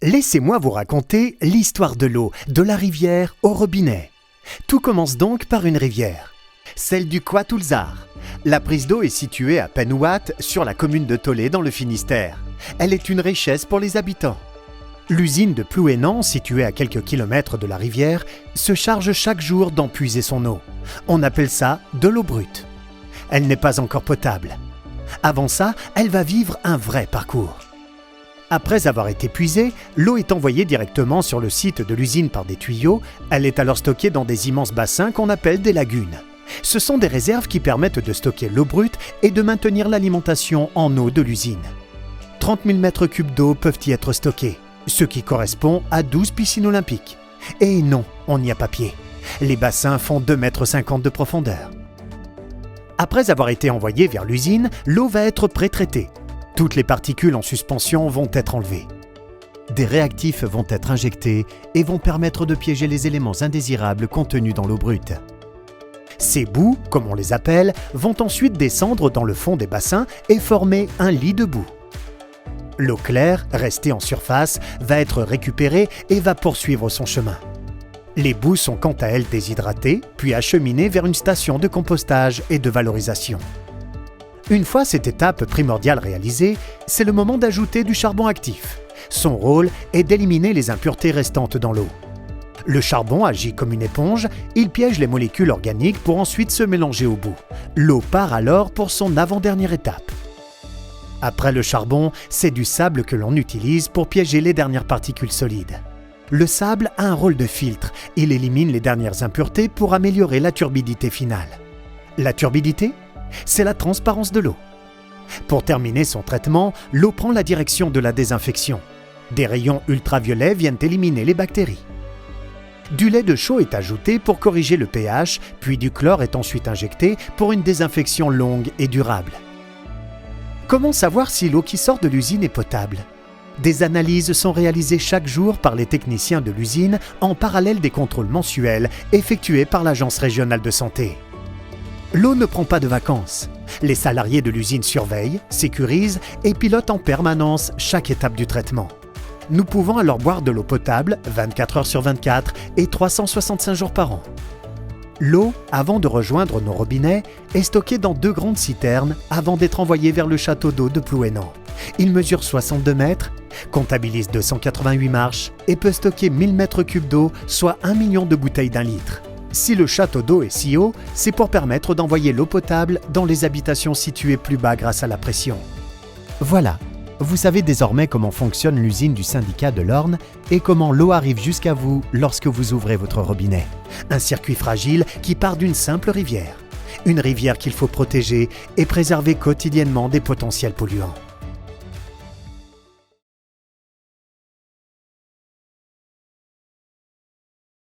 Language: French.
Laissez-moi vous raconter l'histoire de l'eau, de la rivière au robinet. Tout commence donc par une rivière, celle du Couatoulzar. La prise d'eau est située à Penouat, sur la commune de Tollet dans le Finistère. Elle est une richesse pour les habitants. L'usine de Plouénan, située à quelques kilomètres de la rivière, se charge chaque jour d'en puiser son eau. On appelle ça de l'eau brute. Elle n'est pas encore potable. Avant ça, elle va vivre un vrai parcours. Après avoir été puisée, l'eau est envoyée directement sur le site de l'usine par des tuyaux. Elle est alors stockée dans des immenses bassins qu'on appelle des lagunes. Ce sont des réserves qui permettent de stocker l'eau brute et de maintenir l'alimentation en eau de l'usine. 30 000 mètres cubes d'eau peuvent y être stockés, ce qui correspond à 12 piscines olympiques. Et non, on n'y a pas pied. Les bassins font 2,50 m de profondeur. Après avoir été envoyée vers l'usine, l'eau va être pré-traitée. Toutes les particules en suspension vont être enlevées. Des réactifs vont être injectés et vont permettre de piéger les éléments indésirables contenus dans l'eau brute. Ces boues, comme on les appelle, vont ensuite descendre dans le fond des bassins et former un lit de boue. L'eau claire, restée en surface, va être récupérée et va poursuivre son chemin. Les boues sont quant à elles déshydratées, puis acheminées vers une station de compostage et de valorisation. Une fois cette étape primordiale réalisée, c'est le moment d'ajouter du charbon actif. Son rôle est d'éliminer les impuretés restantes dans l'eau. Le charbon agit comme une éponge, il piège les molécules organiques pour ensuite se mélanger aux boues. L'eau part alors pour son avant-dernière étape. Après le charbon, c'est du sable que l'on utilise pour piéger les dernières particules solides. Le sable a un rôle de filtre, il élimine les dernières impuretés pour améliorer la turbidité finale. La turbidité ? C'est la transparence de l'eau. Pour terminer son traitement, l'eau prend la direction de la désinfection. Des rayons ultraviolets viennent éliminer les bactéries. Du lait de chaux est ajouté pour corriger le pH, puis du chlore est ensuite injecté pour une désinfection longue et durable. Comment savoir si l'eau qui sort de l'usine est potable ? Des analyses sont réalisées chaque jour par les techniciens de l'usine en parallèle des contrôles mensuels effectués par l'Agence régionale de santé. L'eau ne prend pas de vacances. Les salariés de l'usine surveillent, sécurisent et pilotent en permanence chaque étape du traitement. Nous pouvons alors boire de l'eau potable 24 heures sur 24 et 365 jours par an. L'eau, avant de rejoindre nos robinets, est stockée dans 2 grandes citernes avant d'être envoyée vers le château d'eau de Plouénan. Il mesure 62 mètres, comptabilise 288 marches et peut stocker 1000 mètres cubes d'eau, soit 1 million de bouteilles d'1 litre. Si le château d'eau est si haut, c'est pour permettre d'envoyer l'eau potable dans les habitations situées plus bas grâce à la pression. Voilà, vous savez désormais comment fonctionne l'usine du syndicat de l'Orne et comment l'eau arrive jusqu'à vous lorsque vous ouvrez votre robinet. Un circuit fragile qui part d'une simple rivière. Une rivière qu'il faut protéger et préserver quotidiennement des potentiels polluants.